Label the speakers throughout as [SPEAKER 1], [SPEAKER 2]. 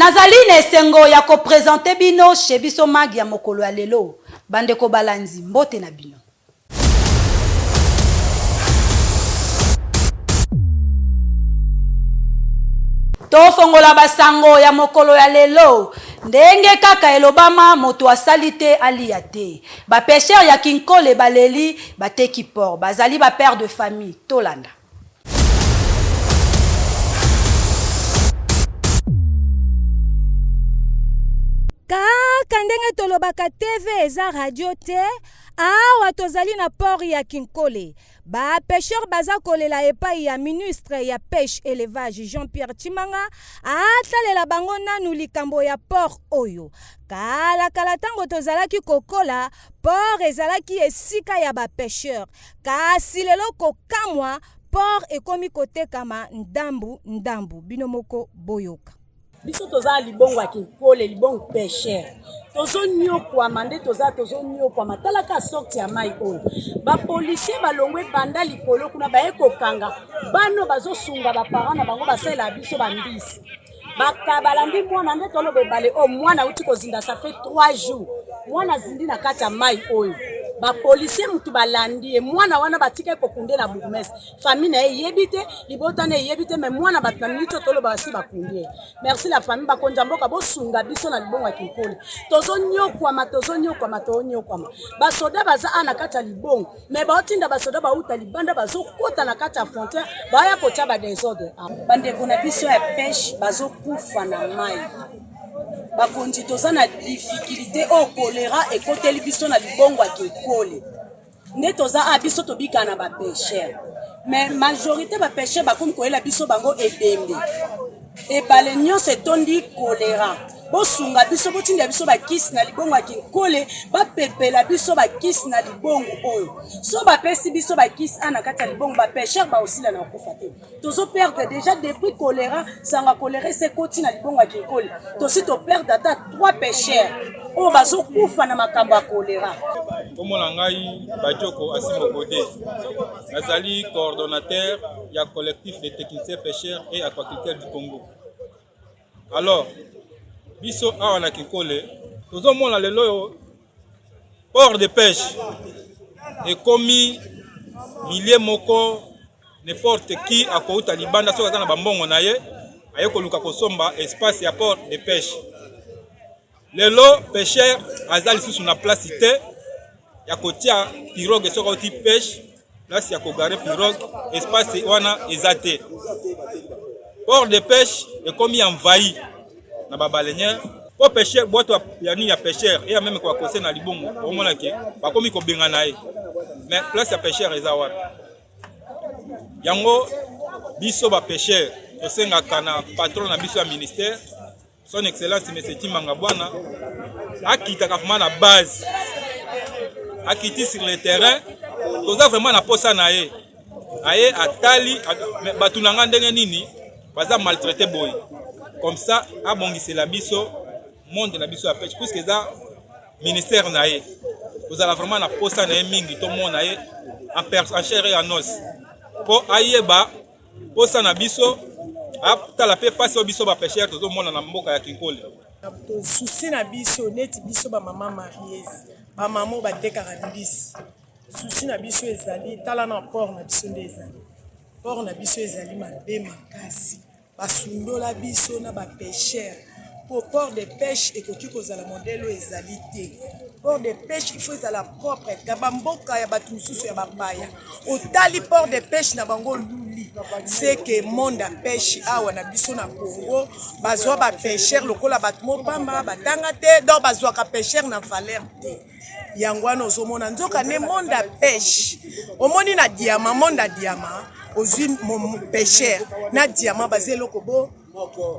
[SPEAKER 1] Nazali nesengo ya ko présenter bino chez biso magi ya mokolo ya lelo. Bandeko balanzi mbote na bino. Tofongola basango ya mokolo ya lelo. Ndenge kaka elobama moto asali te alia te. Ba pêcheur ya kinkole baleli bateki port. Bazali ba père de famille tolanda.
[SPEAKER 2] Kaka ndenge tolobaka TV eza radio te. Awa tozali na port ya Kinkole. Ba pêcheur baza kolela epai ya ministre ya pêche élevage Jean-Pierre Chimanga atalela bango nanu likambo ya port oyo. Kala tango tozalaki kokola port ezalaki esika ya ba pêcheur. Kasi lelo kokamwa port ekomi kotekama ndambu bino moko boyoka.
[SPEAKER 3] Biso toza libongo ya Kinkole libongo pêcheur. Tozo nyokwa mande tozo nyokwa matalaka sorti ya mai oyo. Ba policier balongwe banda likolo kuna ba ekokanga. Bano bazo sunga ba parents na bango basela biso bambisi. Bakabalandi mwana nde tolo bebale o mwana uti kozinda ça fait 3 jours. Mwana zindi na kati ya mai oyo. Ba policier mutu balandi e mwana wana batika kokunde na bourgmestre. Famille na yebite, libota na yebite mais mwana batamito tolo basi bakunde. Merci la famille bakonja mboka bo sunga biso na libongo ya Kinkole. Tozo nyokwa. Ba soda baza ana kati ya libongo, mais ba otinda ba soda ba uta libanda bazo kota na kati ya frontière, ba ya kota ba désordre. Bande kuna biso ya pêche bazo kufa na mai. Bakonzi toza na difficulté au choléra et koteli biso na libongo ya Kinkole. Nde toza biso tobika na ba pêcheur. Mais majorité ba pêcheur bakomi koyela biso bango ebembe. Et balenyo se tondi choléra. Bo sunga biso botinda biso ba kisi na libongo ya Kinkole, ba pepela biso ba kisi na libongo oyo. So ba pesi biso ba kisi ana kati ya libongo ba pêcheur ba osila na kufa te. Tozo perdre déjà depuis choléra, sanga choléra se koti na libongo ya Kinkole. Tosi to perdre ata 3 pêcheurs. O bazo kufa na makambo ya choléra.
[SPEAKER 4] Komona ngai Bajoko Asimo Godé. Nazali coordonnateur ya collectif des techniciens pêcheurs et aquaculteurs du Congo. Alors, biso awa na Kinkole, tozo mona lelo port de pêche et komi milieu moko n'importe qui akouta libanda soka na bambongo na ye aye koluka kosomba espace ya port de pêche. Lelo pêcheur azali sous na place te ya kotia pirogue soka oti pêche place ya kogare pirogue espace wana ezate. Port de pêche est comme envahi na babalenye. Pour pêcher boîte ya ni ya pêcheur et même quoi conseil na libongo au moins que ba komi ko benga na ye. Mais place ya pêcheur ezawa. Yango biso ba pêcheur to senga kana patron na biso ya ministère son excellence monsieur Timanga bwana akita ka na base akiti sur le terrain toza vraiment na posa na ye aye atali batunanga ndenge nini baza maltraité boy comme ça abongisi la biso monde na biso ya pêche puisque ça ministère na ye vous allez vraiment na posa na ye mingi to mona ye en chair et en os po ayeba posa na biso tala pe passe biso ba pêcheur to mona na mboka ya Kinkole.
[SPEAKER 5] Souci na biso neti biso ba maman marieuse ba maman ba tekaka mbisi. Souci na biso ezali tala na port na biso ndezali. Port na biso ezali mabe makasi. Basundola biso na ba pêcheur. Pour port de pêche et koki kozala modèle ezali te. Port de pêche il faut ezala propre. Kabamboka ya batu mususu ya bapaya. Otali port de pêche na bango luli. C'est que monde à pêche awa na biso na Congo bazwa ba pêcheur lokola batu mopamba batanga te donc bazwa ka pêcheur na valeur te. Yangwana ozomona nzoka ne monde à pêche. Omoni na diamant monde à diamant. Ozwi mon pêcheur na diamant basé lokobo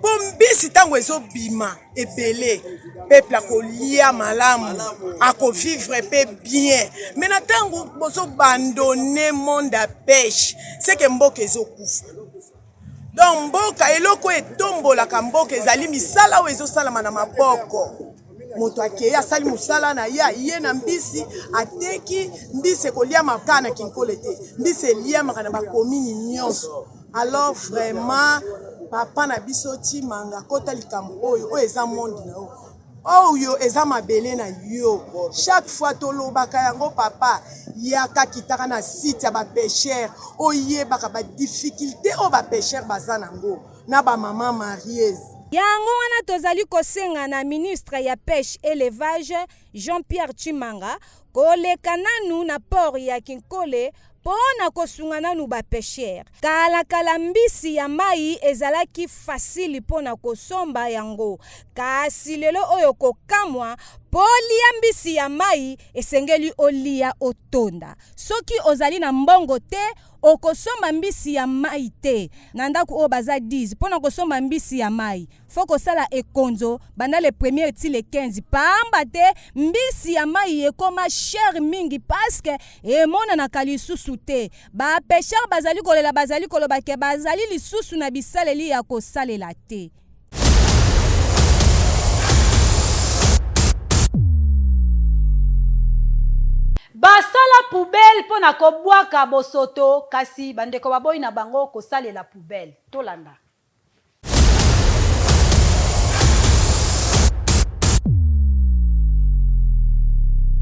[SPEAKER 5] bombisi tango ezobima ebele peuple akolia malamu akovivre pe bien mais na tango bozo bandonner monde à pêche c'est que mboka ezokufa donc mboka eloko etombola ka mboka ezali misala o ezosalama na maboko moto akeye asali musala na ye na mbisi ateki mbisi kolia makana na Kinkole te mbisi elia makana ba komini nyonso. Alors vraiment papa na biso Chimanga kota likambo oyo eza monde na oyo eza mabele na yo chaque fois tolobaka yango papa yaka kitaka na site ya ba pêcheur oyebaka ba difficulté o ba pêcheur baza nango na ba mama marieuse.
[SPEAKER 2] Yango wana tozali kosenga na ministre ya pêche élevage Jean-Pierre Chimanga koleka nanu na port ya Kinkole pona kosunga nanu ba pêcheur. Kala mbisi ya mai ezalaki fasili pona kosomba yango. Kasi lelo oyo kokamwa polia mbisi ya mai esengeli olia otonda. Soki ozali na mbongo te okosomba mbisi ya mai te. Nandaku o baza 10 pona kosomba mbisi ya mai. Foko sala ekonzo banda le premier ti le 15 pamba te mbisi ya mai ekoma cher mingi paske emona na kalisusu te. Ba pêcheur bazali kolela bazali koloba ke bazali lisusu na bisaleli ya kosalela te.
[SPEAKER 1] Basala poubelle pona kobwaka bosoto kasi bandeko baboyi na bango kosalela poubelle tolanda.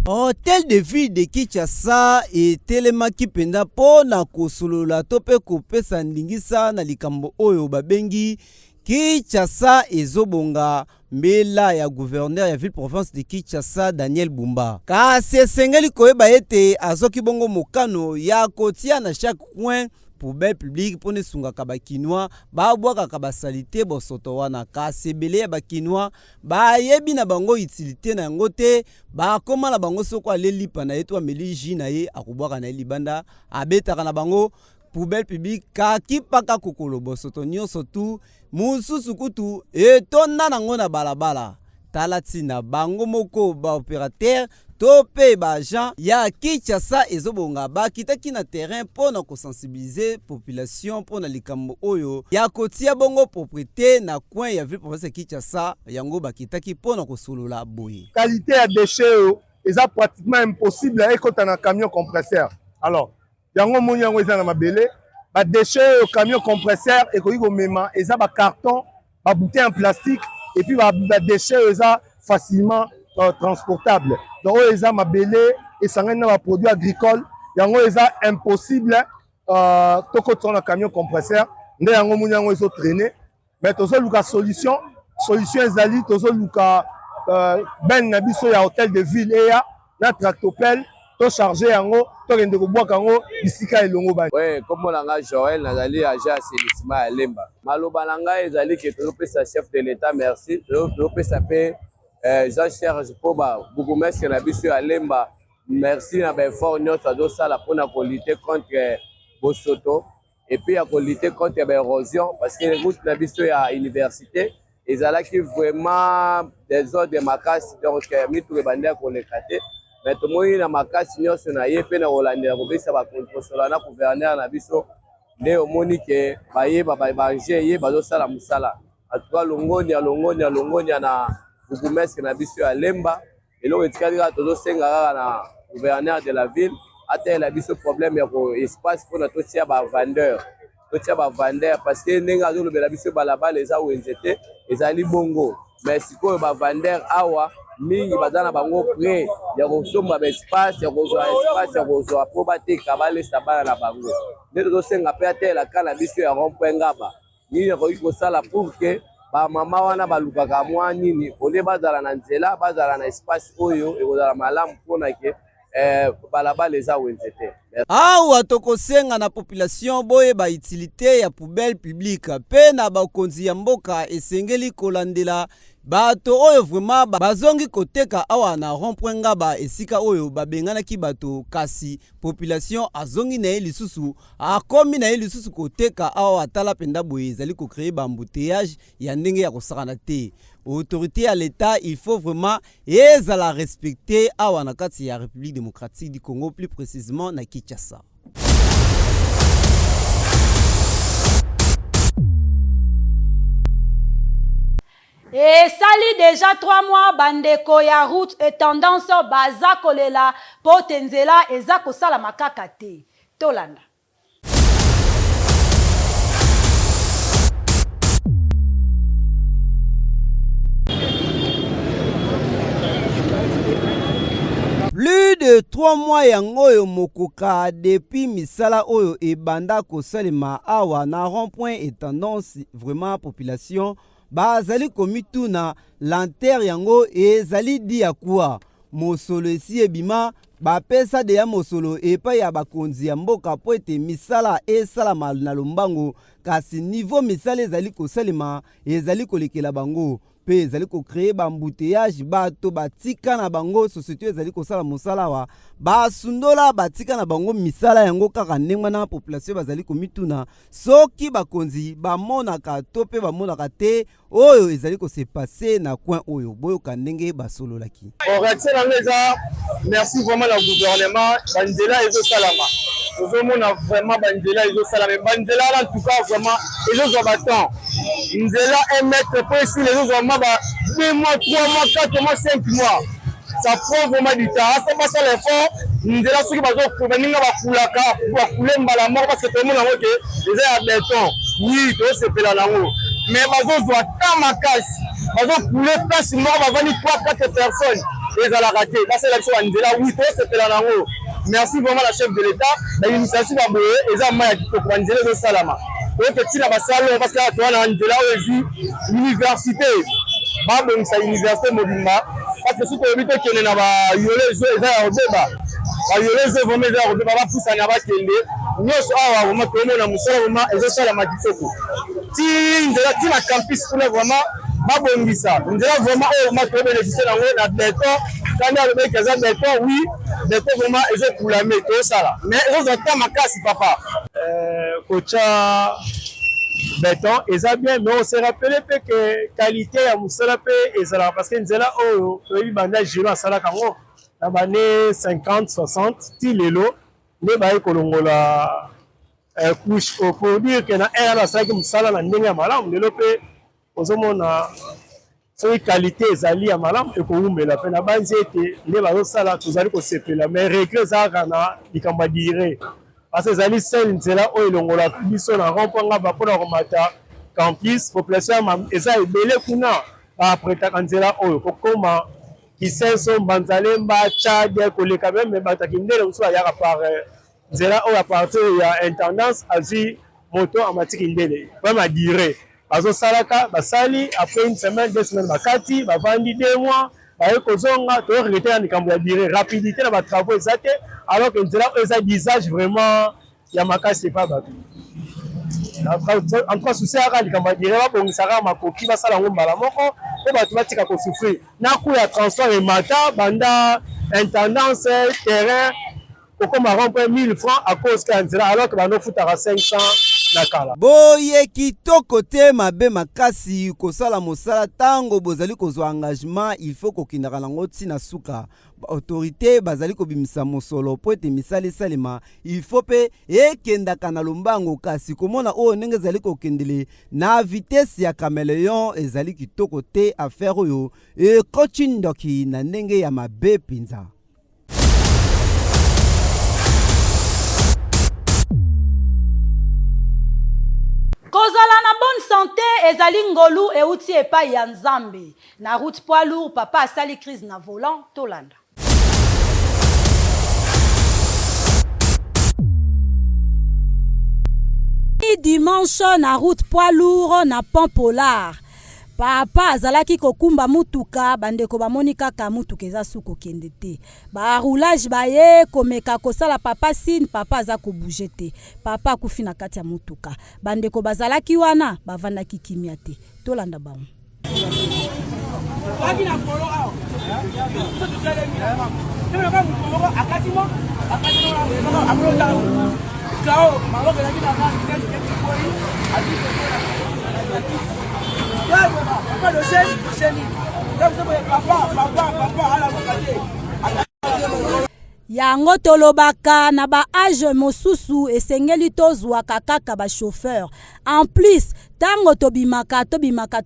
[SPEAKER 6] Hôtel de ville de Kinshasa etelemaki penda pona kosolola to pe kopesa ndingisa na likambo oyo babengi Kinshasa ezobonga mbela ya gouverneur ya ville province de Kinshasa Daniel Bumba. Kasi esengeli koyeba ete azoki bongo mokano ya kotia na chaque coin poubelle publique pour ne sungaka bakinois babwaka basalite bosoto wana. Kasi ebele ya bakinois bayebi na bango utilité na yango te bakoma na bango soko alelipa na ye to ameli ji na ye akubwaka na ye libanda abetaka na bango poubelle publique kaki paka kokolo bosoto nyonso tu mususu kutu etonda nango na balabala. Tala tina bango moko ba opérateur to pe ba agent ya Kinshasa ezobonga bakitaki na terrain pona kosensibiliser population pona likambo oyo ya kotia bongo propriété na coin ya ville province Kinshasa yango bakitaki pona kosolola boye.
[SPEAKER 7] Qualité ya déchets eza pratiquement impossible ekota na camion compresseur. Alors yango moni yango eza na mabele ba déchets au camion compresseur ekoki komema eza ba carton ba bouteille en plastique et puis ba déchets eza facilement transportable. Donc eza mabele et sangana na ba produits agricoles yango eza impossible tokota na camion compresseur nde yango moni yango ezo traîner mais tozo luka solution ezali tozo luka ben na biso ya hôtel de ville eya na tractopelle to charger yango to kende ko bwaka yango bisika elongo ba.
[SPEAKER 8] Ouais, comme on a Joël nazali agent assainissement à Lemba. Maloba nanga ezali ke topesa chef de l'état merci. Topesa pe Jean-Serge Poba bourgmestre na biso ya Lemba. Merci na ba effort nyonso do sala pona ko lutter contre bosoto et puis à lutter contre l'érosion parce que route na biso ya université ezalaki vraiment des ordres de makasi donc mitu ebandea ko lekate. Mais tout le monde na makasi nyonso na ye pe na Hollande kobisa ba contrôle na gouverneur na biso nde omoni ke bayeba banger ye bazosala musala atwa longonia na bourgmestre na biso ya Lemba eloko etikali kaka tozosenga kaka na gouverneur de la ville atela biso problème ya ko espace mpona totia ba vendeur parce que ndenge azolobela biso balabala eza wenze te ezali bongo mais sikoyo ba vendeur awa mingi bazana bango près ya kosomba ba espace ya kozwa po bateka balesa bana na bango nde tozosenga mpe atela kana biso ya rond-point ngaba nini yakoki kosala pour ke bamama wana balukaka mwa nini olie bazala na nzela bazala na espace oyo ekozala malamu mpona ke balabala eza wenze te.
[SPEAKER 6] Awa tokosenga na population boye ba utilité ya poubelle publique pe na bakonzi ya mboka esengeli kolandela bato oyo vraiment bazongi koteka awa na rond-point ngaba esika oyo babenganaki bato kasi population azongi na ye lisusu akomi na ye lisusu koteka awa atala penda boye ezali ko créer ba embouteillage ya ndenge ya kosakana te. Autorité à l'État, il faut vraiment la respecter awa na kati ya République démocratique du Congo, plus précisément na Kinshasa.
[SPEAKER 1] Et sali déjà 3 mois bandeko ya route et tendance baza kolela potenzela eza kosala makaka te. Tolanda.
[SPEAKER 6] 3 mois yango oyo mokoka depuis misala oyo ebanda kosalema awa na rond-point et tendance vraiment population bazali komituna lantere yango ezali dia kuwa mosolo esi ebima bapesa deya mosolo epai ya bakonzi ya mboka po ete misala esalama na lombango kasi niveau misala ezali kosalema ezali kolekela bango pe ezali kokreye bambuteyage bato batika na bango société ezali kosala mosala wa basundola batika na bango misala yango kaka ndenge na population bazali komituna soki bakonzi bamonaka to pe bamonaka te oyo ezali kose passer na coin oyo boyoka ndenge basololaki.
[SPEAKER 7] Réaction nango eza merci vraiment la gouvernement banzela ezosalama tozomona vraiment banzela ezosalama banzela en tout cas vraiment ezozwa baton nzela 1 mètre po esi ezozwa ba 2 mois 3 mois 4 mois 5 mois ça prend vraiment du temps ça passe l'effort nzela soki baninga bakulaka bakule mbala moko parce que tomona ngo ke eza ya béton oui tosepela nango mais bazozwa ta makasi bazokule place moko bavandi 3-4 personnes ezalaka te basala biso banzela oui tosepela nango merci vraiment la chef de l'état l'initiative ya boye eza mai ya kitoko banzela ezosalama oyoke ntina basalo parce que towana nzela oyo ezwi université babongisa université mobimba parce que soki oyebi tokende na bayole ezo eza ya kobeba bayole ezo vraimen eza ya kobeba bapusana bakende nyonso awa vraimen tomona mosala vraimen ezosalama kitoko ti nzela ti na campus kuna vraimen babongisa nzela vraimen oyo vraimen tobénéficie nango na beton kandi alobeki eza beton oui beton vraimen ezokulame tosala mais ezozwa ta makasi papa kocha béton eza bien mais on se rappelle pe que qualité ya musala pe ezala parce que nzela oyo toyebi banda jelo asalaka yango na bane 50-60 ti lelo nde baye kolongola couche pour dire que na ere asalaki mosala na ndenge ya malamu lelo pe ozomona soki qualité ezali ya malamu ekowumela mpe na banzi ete nde bazosala tozali kosepela mais regret ezalaka na likambo ya dire parce que ezali sele nzela oyo elongolaka biso na rond-point nga mpona komata campus population eza ebele kuna baapretaka nzela oyo kokoma kisenso mbanzalemba tchad koleka meme bato akindele mosusu ayaka par nzela oyo apartir ya intendance azwi moto amatiki ndele vraimen adire bazosalaka basali après une semaine 2 semaines bakati bavandi 2 mois baye kozonga toregrete na likambo ya dire rapidité na batravaux eza te alors que nzela oyo eza d'usage vraiment ya makasi epa bato en tout cas souci aka likambo ya dire babongisaka makoki basala yango mbala moko po bato batika kosouffrir na coût ya transport emata banda intendance terrain kokoma rond-point 1000 francs à cause ka nzela alors que banofutaka 500 na kala
[SPEAKER 6] boye kitoko te mabe makasi kosala mosala tango bozali kozwa engagement il faut kokindaka nango ntina suka autorité bazali kobimisa mosolo po ete misala esalema il faut pe ekendaka na lombango kasi komona oyo ndenge ezali kokendele na vitesse ya caméléon ezali kitoko te affaire oyo ekoti ndoki na ndenge ya mabe pinza.
[SPEAKER 1] kozala na bonne santé ezali ngolu euti epai ya nzambe na route poids lourd papa asali crise na volant tolanda.
[SPEAKER 2] Dimanche na route poids lourd na pont polar papa azalaki kokumba mutuka bandeko bamoni kaka mutuka eza suko kende te ba roulage baye komeka kosala papa signe papa aza ko bouger te papa akufi na kati ya mutuka bandeko bazalaki wana bavandaki kimia te tolanda bango. Yango tolobaka na ba age mosusu esengeli tozwaka kaka ba chauffeur en plus Tango tobimaka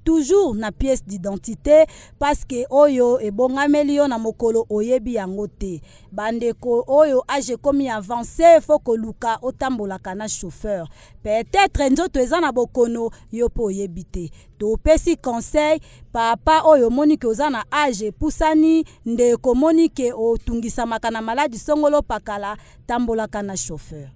[SPEAKER 2] toujours na pièce d'identité parce que oyo ebongameli yo na mokolo oyebi yango te. Bandeko oyo age komi avancé faut koluka otambolaka na chauffeur. Peut-être nzoto eza na bokono yo po oyebi te. Topesi conseil papa oyo monike oza na age pusani ndeko monike otungisamaka na maladi songolo pakala tambolaka na chauffeur.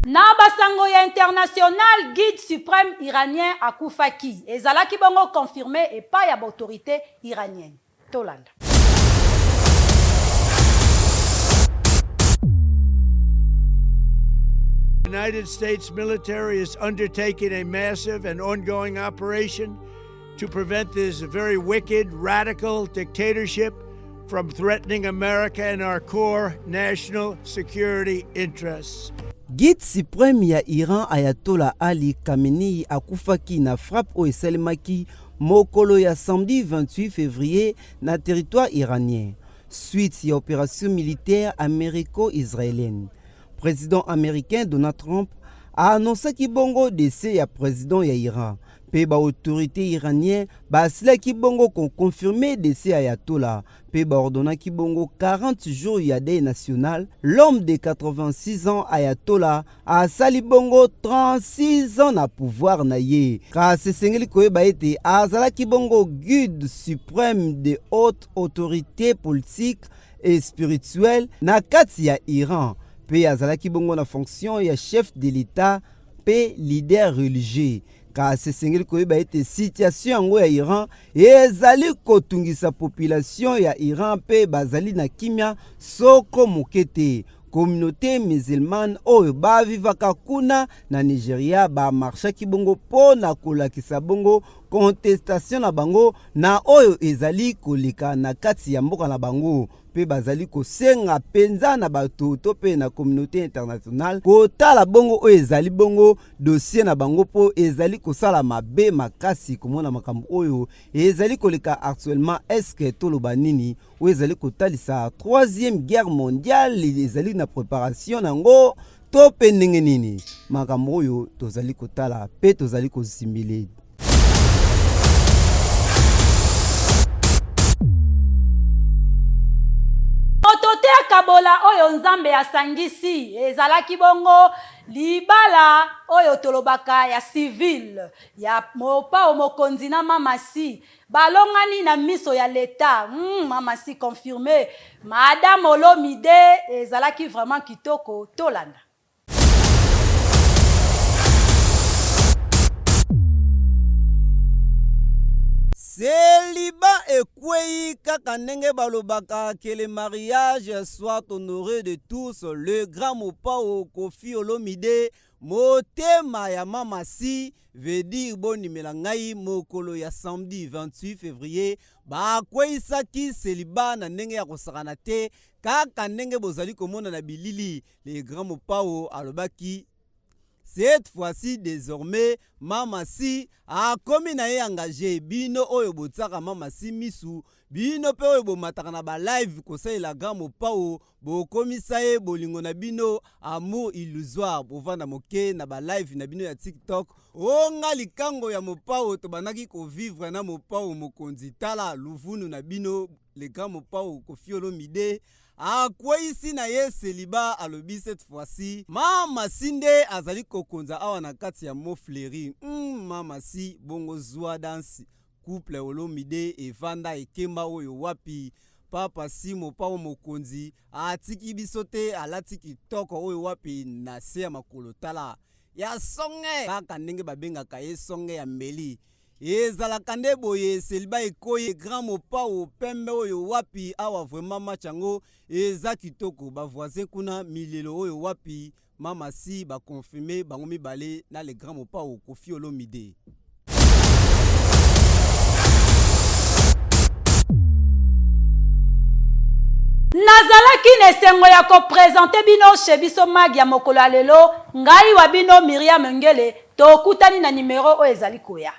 [SPEAKER 1] Na basango ya international guide suprême iranien akufaki ezalaki bongo confirmé et pas ya autorité iranienne. Tolanda.
[SPEAKER 9] The United States military is undertaking a massive and ongoing operation to prevent this very wicked, radical dictatorship from threatening America and our core national security interests.
[SPEAKER 6] Guide suprême ya Iran Ayatollah Ali Khamenei akufaki na frappe o esalemaki mokolo ya samedi 28 février na territoire iranien suite ya opération militaire américo-israélienne. Président américain Donald Trump a annoncé ki bongo décès ya président ya Iran. Pe ba autorité iranien ba sila ki bongo kon confirmé décès Ayatollah. Pe ba ordonna ki bongo 40 jours ya deuil national. L'homme de 86 ans Ayatollah a sali bongo 36 ans na pouvoir na ye. Ka se sengeli koyeba ete azala ki bongo guide suprême de haute autorité politique et spirituelle na kati ya Iran. Pe azalaki bongo na fonction ya chef de l'État pe leader religieux. Ka se sengeli koyeba ete situation yango ya Iran ezali kotungisa population ya Iran pe bazali na kimia soko mokete. Communauté musulmane oyo bavivaka kuna na Nigeria ba marchaki bongo po na kolakisa bongo contestation na bango na oyo ezali koleka na kati ya mboka na bango. Pe bazali kosenga penza na bato to pe na communauté internationale kotala bongo oyo ezali bongo dossier na bango po ezali kosala mabe makasi komona makambo oyo ezali koleka actuellement. Est-ce que toloba nini oyo ezali kotalisa 3e guerre mondiale ezali na préparation nango to pe ndenge nini makambo oyo tozali kotala pe tozali kosimile.
[SPEAKER 1] Otote akabola oyo nzambe asangisi ezalaki bongo libala oyo tolobaka ya civil ya mopa o mokonzi na mamasi balongani na miso ya l'État. Mamasi confirmé Madame Olomide ezalaki vraiment kitoko. Tolanda.
[SPEAKER 6] Célibat ekwei kaka ndenge balobaka que le mariage soit honoré de tous. Le grand mopao Kofi Olomide motema ya mamasi veut dire bonimela ngai mokolo ya samedi 28 février bakweisaki célibat na ndenge ya kosakana te kaka ndenge bozali komona na bilili. Le grand mopao alobaki cette fois-ci désormais mamasi a komi na ye engagé bino oyo botsaka mamasi misu bino pe oyo bomataka na ba live kosalela grand mopao bokomisa ye bolingo na bino amour illusoire bovanda moke na ba live na bino ya TikTok. Onga likango ya mopao tobanaki ko vivre na mopao mokonzi tala luvunu na bino le grand mopao Kofi Olomide akweisi na ye célibat alobi cette fois-ci mamasi nde azali kokonza awa na kati ya Mofleri. Mamasi bongo zwa dansi couple Olomide evanda ekemba oyo wapi papa simo pao mokonzi atiki biso te alati kitoko oyo wapi na se ya makolo tala ya songe kaka ndenge babengaka ye songe ya mbeli. Ezalaka nde boye célibat ekoye grand mopao pembe oyo wapi awa vraiment machango eza kitoko ba voisin kuna milelo oyo wapi mamasi ba confirmer bango mibale na le grand mopao Kofi Olomide.
[SPEAKER 1] Nazalaki nesengo ya ko présenter bino chez biso mag ya mokolo lelo ngai wa bino Miriam Ngele tokutani na numéro o ezali koya.